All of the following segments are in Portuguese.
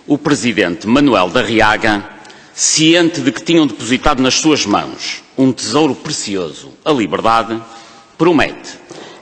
o Presidente Manuel da Riaga, ciente de que tinham depositado nas suas mãos um tesouro precioso, a liberdade, promete,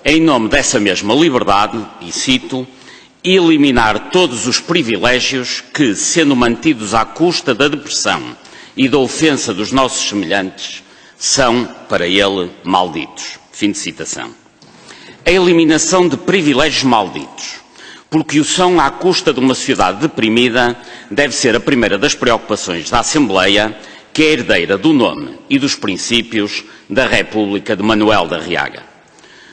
em nome dessa mesma liberdade, e cito, eliminar todos os privilégios que, sendo mantidos à custa da depressão e da ofensa dos nossos semelhantes, são, para ele, malditos. Fim de citação. A eliminação de privilégios malditos, porque o são à custa de uma sociedade deprimida, deve ser a primeira das preocupações da Assembleia, que é herdeira do nome e dos princípios da República de Manuel da Riaga.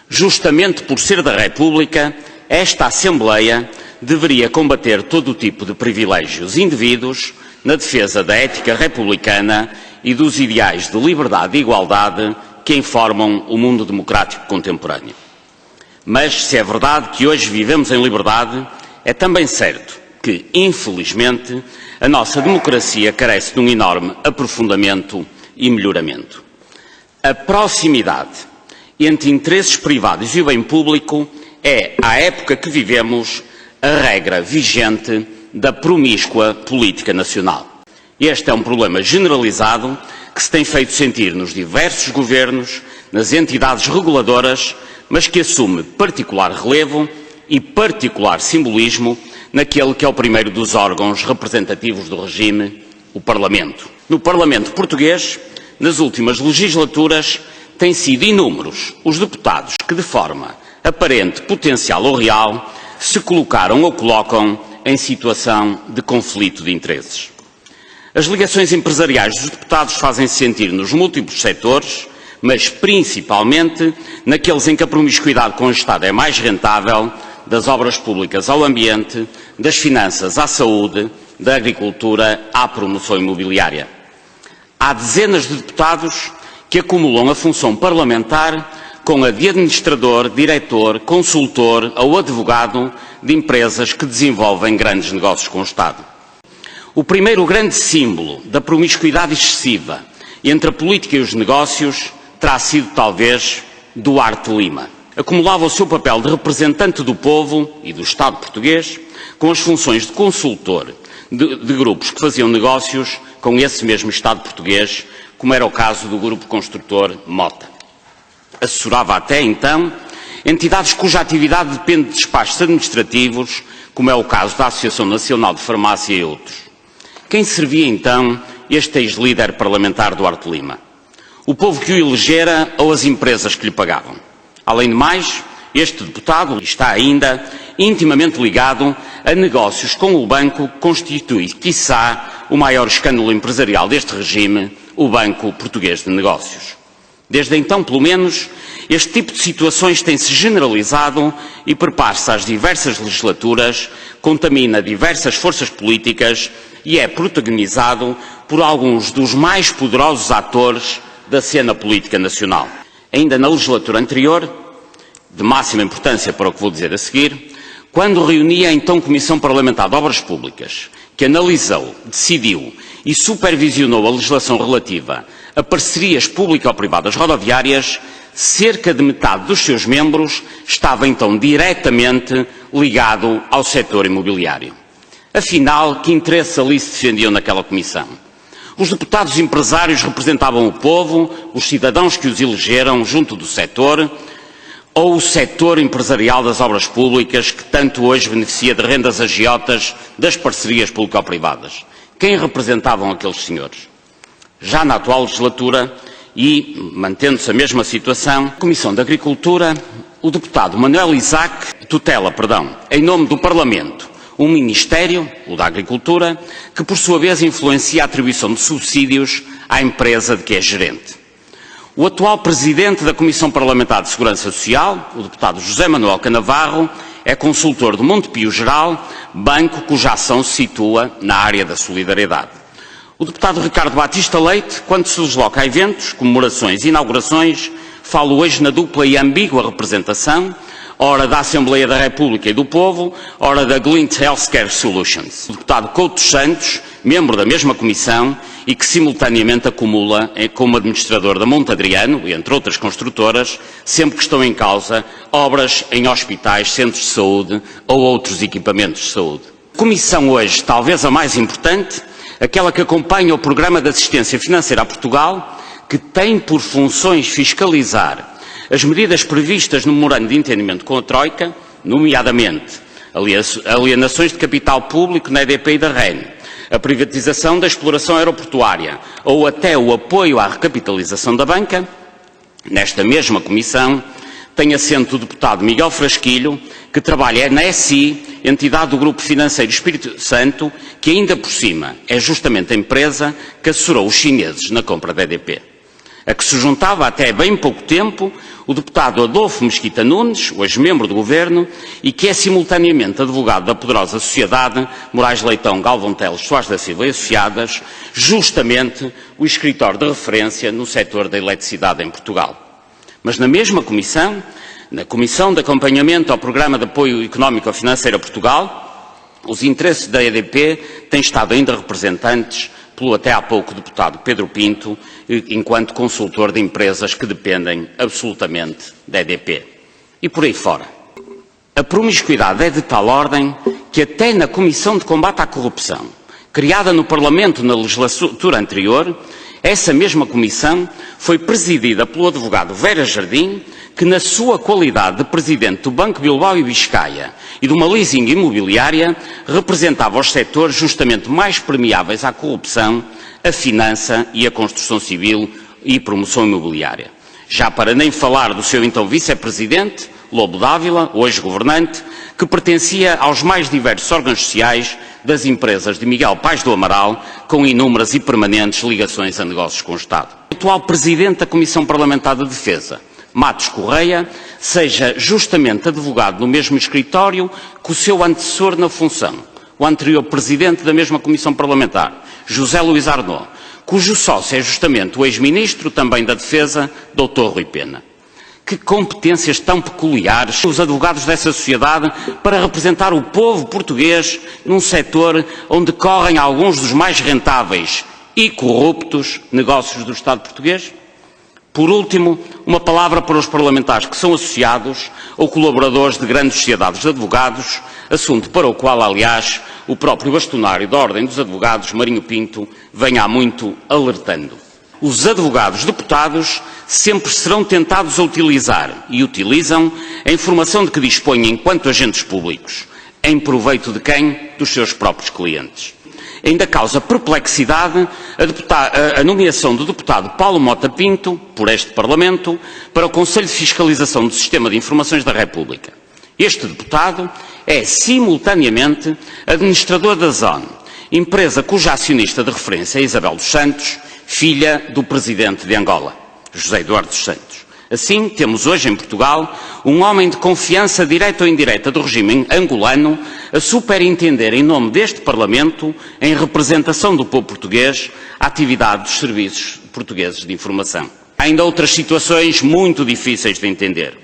Justamente por ser da República, esta Assembleia deveria combater todo o tipo de privilégios indevidos na defesa da ética republicana e dos ideais de liberdade e igualdade que informam o mundo democrático contemporâneo. Mas, se é verdade que hoje vivemos em liberdade, é também certo que, infelizmente, a nossa democracia carece de um enorme aprofundamento e melhoramento. A proximidade entre interesses privados e o bem público é, à época que vivemos, a regra vigente da promíscua política nacional. Este é um problema generalizado que se tem feito sentir nos diversos governos, nas entidades reguladoras, mas que assume particular relevo e particular simbolismo naquele que é o primeiro dos órgãos representativos do regime, o Parlamento. No Parlamento português, nas últimas legislaturas, têm sido inúmeros os deputados que, de forma aparente, potencial ou real, se colocaram ou colocam em situação de conflito de interesses. As ligações empresariais dos deputados fazem-se sentir nos múltiplos setores, mas principalmente naqueles em que a promiscuidade com o Estado é mais rentável, das obras públicas ao ambiente, das finanças à saúde, da agricultura à promoção imobiliária. Há dezenas de deputados que acumulam a função parlamentar com a de administrador, diretor, consultor ou advogado de empresas que desenvolvem grandes negócios com o Estado. O primeiro grande símbolo da promiscuidade excessiva entre a política e os negócios terá sido, talvez, Duarte Lima. Acumulava o seu papel de representante do povo e do Estado português com as funções de consultor de grupos que faziam negócios com esse mesmo Estado português, como era o caso do grupo construtor Mota. Assessorava até então entidades cuja atividade depende de despachos administrativos, como é o caso da Associação Nacional de Farmácia e outros. Quem servia então este ex-líder parlamentar Duarte Lima? O povo que o elegera ou as empresas que lhe pagavam? Além de mais, este deputado está ainda intimamente ligado a negócios com o banco que constitui, quiçá, o maior escândalo empresarial deste regime, o Banco Português de Negócios. Desde então, pelo menos, este tipo de situações tem-se generalizado e prepara-se às diversas legislaturas, contamina diversas forças políticas e é protagonizado por alguns dos mais poderosos atores da cena política nacional. Ainda na legislatura anterior, de máxima importância para o que vou dizer a seguir, quando reunia a então Comissão Parlamentar de Obras Públicas, que analisou, decidiu e supervisionou a legislação relativa a parcerias público-privadas rodoviárias, cerca de metade dos seus membros estava então diretamente ligado ao setor imobiliário. Afinal, que interesses ali se defendiam naquela comissão? Os deputados empresários representavam o povo, os cidadãos que os elegeram junto do setor, ou o setor empresarial das obras públicas que tanto hoje beneficia de rendas agiotas das parcerias público-privadas? Quem representavam aqueles senhores? Já na atual legislatura e mantendo-se a mesma situação, a Comissão de Agricultura, o deputado Manuel Isaac tutela, em nome do Parlamento, um Ministério, o da Agricultura, que por sua vez influencia a atribuição de subsídios à empresa de que é gerente. O atual Presidente da Comissão Parlamentar de Segurança Social, o deputado José Manuel Canavarro, é consultor do Montepio Geral, banco cuja ação se situa na área da solidariedade. O deputado Ricardo Batista Leite, quando se desloca a eventos, comemorações e inaugurações, fala hoje na dupla e ambígua representação, ora da Assembleia da República e do Povo, ora da Glint Healthcare Solutions. O deputado Couto Santos, membro da mesma comissão e que simultaneamente acumula como administrador da Monte Adriano, entre outras construtoras, sempre que estão em causa obras em hospitais, centros de saúde ou outros equipamentos de saúde. Comissão hoje, talvez a mais importante, aquela que acompanha o Programa de Assistência Financeira a Portugal, que tem por funções fiscalizar as medidas previstas no Memorando de Entendimento com a Troika, nomeadamente alienações de capital público na EDP e da REN, a privatização da exploração aeroportuária ou até o apoio à recapitalização da banca. Nesta mesma comissão tem assento o deputado Miguel Frasquilho, que trabalha na SI, entidade do Grupo Financeiro Espírito Santo, que ainda por cima é justamente a empresa que assessorou os chineses na compra da EDP. A que se juntava até bem pouco tempo o deputado Adolfo Mesquita Nunes, hoje membro do Governo, e que é simultaneamente advogado da poderosa sociedade Moraes Leitão Galvão Teles Soares da Silva e Associadas, justamente o escritório de referência no setor da eletricidade em Portugal. Mas na mesma comissão, na Comissão de Acompanhamento ao Programa de Apoio Económico-Financeiro a Portugal, os interesses da EDP têm estado ainda representantes pelo até há pouco deputado Pedro Pinto, enquanto consultor de empresas que dependem absolutamente da EDP. E por aí fora. A promiscuidade é de tal ordem que até na Comissão de Combate à Corrupção, criada no Parlamento na legislatura anterior, essa mesma comissão foi presidida pelo advogado Vera Jardim, que na sua qualidade de presidente do Banco Bilbao e Biscaia e de uma leasing imobiliária, representava os setores justamente mais permeáveis à corrupção, a finança e a construção civil e promoção imobiliária. Já para nem falar do seu então vice-presidente, Lobo Dávila, hoje governante, que pertencia aos mais diversos órgãos sociais das empresas de Miguel Paes do Amaral, com inúmeras e permanentes ligações a negócios com o Estado. O atual presidente da Comissão Parlamentar de Defesa, Matos Correia, seja justamente advogado no mesmo escritório que o seu antecessor na função, o anterior presidente da mesma Comissão Parlamentar, José Luís Arnaud, cujo sócio é justamente o ex-ministro também da Defesa, Dr. Rui Pena. Que competências tão peculiares os advogados dessa sociedade para representar o povo português num setor onde correm alguns dos mais rentáveis e corruptos negócios do Estado português? Por último, uma palavra para os parlamentares que são associados ou colaboradores de grandes sociedades de advogados, assunto para o qual, aliás, o próprio bastonário da Ordem dos Advogados, Marinho Pinto, vem há muito alertando. Os advogados deputados sempre serão tentados a utilizar, e utilizam, a informação de que dispõem enquanto agentes públicos, em proveito de quem? Dos seus próprios clientes. Ainda causa perplexidade a nomeação do deputado Paulo Mota Pinto, por este Parlamento, para o Conselho de Fiscalização do Sistema de Informações da República. Este deputado é, simultaneamente, administrador da ZON, empresa cuja acionista de referência é Isabel dos Santos, filha do presidente de Angola, José Eduardo dos Santos. Assim, temos hoje em Portugal um homem de confiança direta ou indireta do regime angolano a superintender em nome deste Parlamento, em representação do povo português, a atividade dos serviços portugueses de informação. Há ainda outras situações muito difíceis de entender.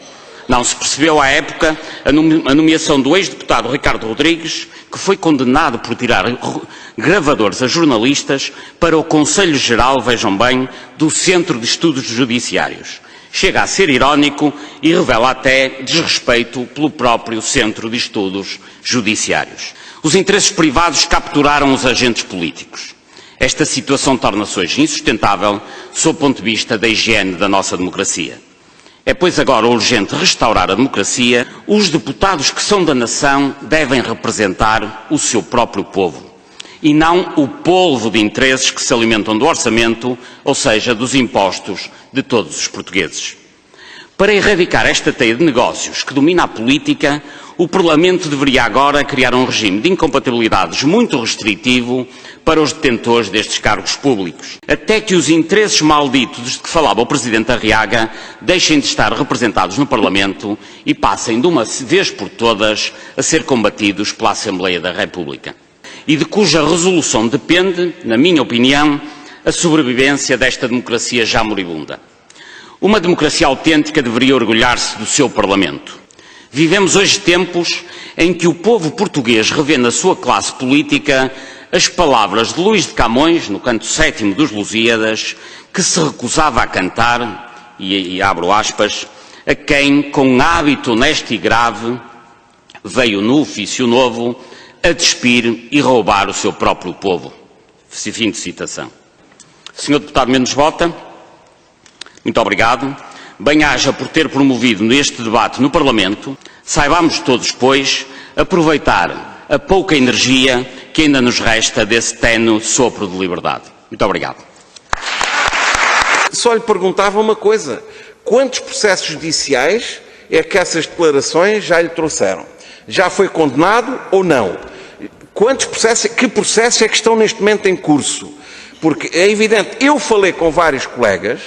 Não se percebeu à época a nomeação do ex-deputado Ricardo Rodrigues, que foi condenado por tirar gravadores a jornalistas para o Conselho Geral, vejam bem, do Centro de Estudos Judiciários. Chega a ser irónico e revela até desrespeito pelo próprio Centro de Estudos Judiciários. Os interesses privados capturaram os agentes políticos. Esta situação torna-se hoje insustentável sob o ponto de vista da higiene da nossa democracia. É, pois, agora urgente restaurar a democracia. Os deputados que são da nação devem representar o seu próprio povo e não o polvo de interesses que se alimentam do orçamento, ou seja, dos impostos de todos os portugueses. Para erradicar esta teia de negócios que domina a política, o Parlamento deveria agora criar um regime de incompatibilidades muito restritivo para os detentores destes cargos públicos, até que os interesses malditos de que falava o Presidente Arriaga deixem de estar representados no Parlamento e passem de uma vez por todas a ser combatidos pela Assembleia da República, e de cuja resolução depende, na minha opinião, a sobrevivência desta democracia já moribunda. Uma democracia autêntica deveria orgulhar-se do seu Parlamento. Vivemos hoje tempos em que o povo português revê na sua classe política as palavras de Luís de Camões, no canto 7º dos Lusíadas, que se recusava a cantar, e abro aspas, a quem, com hábito honesto e grave, veio no ofício novo a despir e roubar o seu próprio povo. Fim de citação. Senhor Deputado Mendes Bota, muito obrigado. Bem-aja por ter promovido este debate no Parlamento. Saibamos todos, pois, aproveitar a pouca energia que ainda nos resta desse ténue sopro de liberdade. Muito obrigado. Só lhe perguntava uma coisa. Quantos processos judiciais é que essas declarações já lhe trouxeram? Já foi condenado ou não? Que processos é que estão neste momento em curso? Porque é evidente, eu falei com vários colegas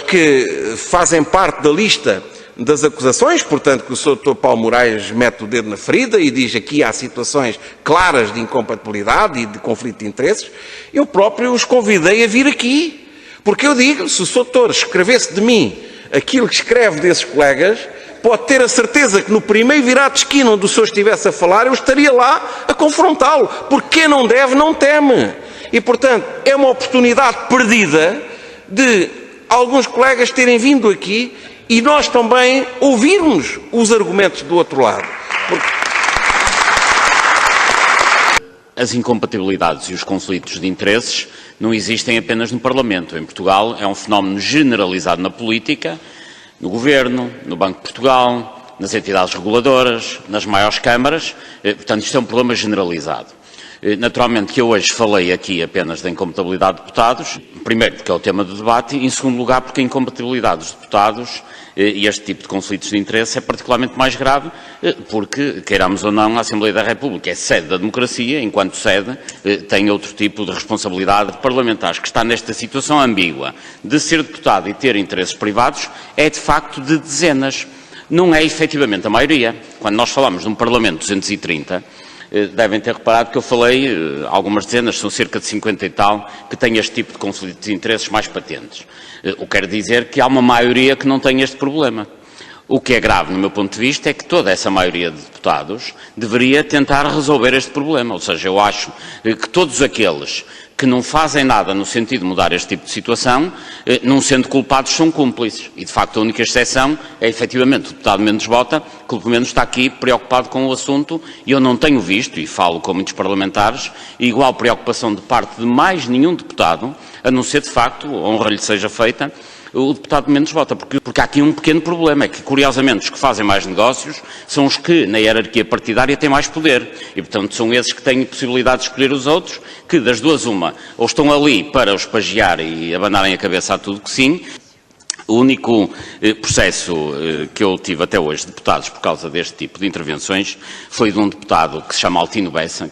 que fazem parte da lista das acusações, portanto que o Sr. Dr. Paulo Moraes mete o dedo na ferida e diz aqui há situações claras de incompatibilidade e de conflito de interesses. Eu próprio os convidei a vir aqui, porque eu digo, se o Sr. Doutor escrevesse de mim aquilo que escreve desses colegas, pode ter a certeza que no primeiro virado de esquina onde o senhor estivesse a falar, eu estaria lá a confrontá-lo, porque quem não deve não teme. E, portanto, é uma oportunidade perdida de alguns colegas terem vindo aqui e nós também ouvirmos os argumentos do outro lado. As incompatibilidades e os conflitos de interesses não existem apenas no Parlamento. Em Portugal é um fenómeno generalizado na política, no Governo, no Banco de Portugal, nas entidades reguladoras, nas maiores câmaras. Portanto, isto é um problema generalizado. Naturalmente que eu hoje falei aqui apenas da incompatibilidade de deputados, primeiro porque é o tema do debate, e em segundo lugar porque a incompatibilidade dos deputados e este tipo de conflitos de interesse é particularmente mais grave porque, queiramos ou não, a Assembleia da República é sede da democracia, enquanto sede tem outro tipo de responsabilidade de parlamentares. Que está nesta situação ambígua de ser deputado e ter interesses privados é de facto de dezenas, não é efetivamente a maioria. Quando nós falamos de um Parlamento de 230, devem ter reparado que eu falei, algumas dezenas, são cerca de 50 e tal, que têm este tipo de conflitos de interesses mais patentes. O que quer dizer que há uma maioria que não tem este problema. O que é grave, no meu ponto de vista, é que toda essa maioria de deputados deveria tentar resolver este problema. Ou seja, eu acho que todos aqueles que não fazem nada no sentido de mudar este tipo de situação, não sendo culpados, são cúmplices. E, de facto, a única exceção é, efetivamente, o deputado Mendes Bota, que, pelo menos, está aqui preocupado com o assunto, e eu não tenho visto, e falo com muitos parlamentares, igual preocupação de parte de mais nenhum deputado, a não ser, de facto, honra-lhe seja feita, o deputado Mendes Bota, porque há aqui um pequeno problema, é que, curiosamente, os que fazem mais negócios são os que, na hierarquia partidária, têm mais poder. E, portanto, são esses que têm possibilidade de escolher os outros, que, das duas, uma, ou estão ali para os pagiar e abanarem a cabeça a tudo que sim. O único processo que eu tive até hoje de deputados por causa deste tipo de intervenções foi de um deputado que se chama Altino Bessa,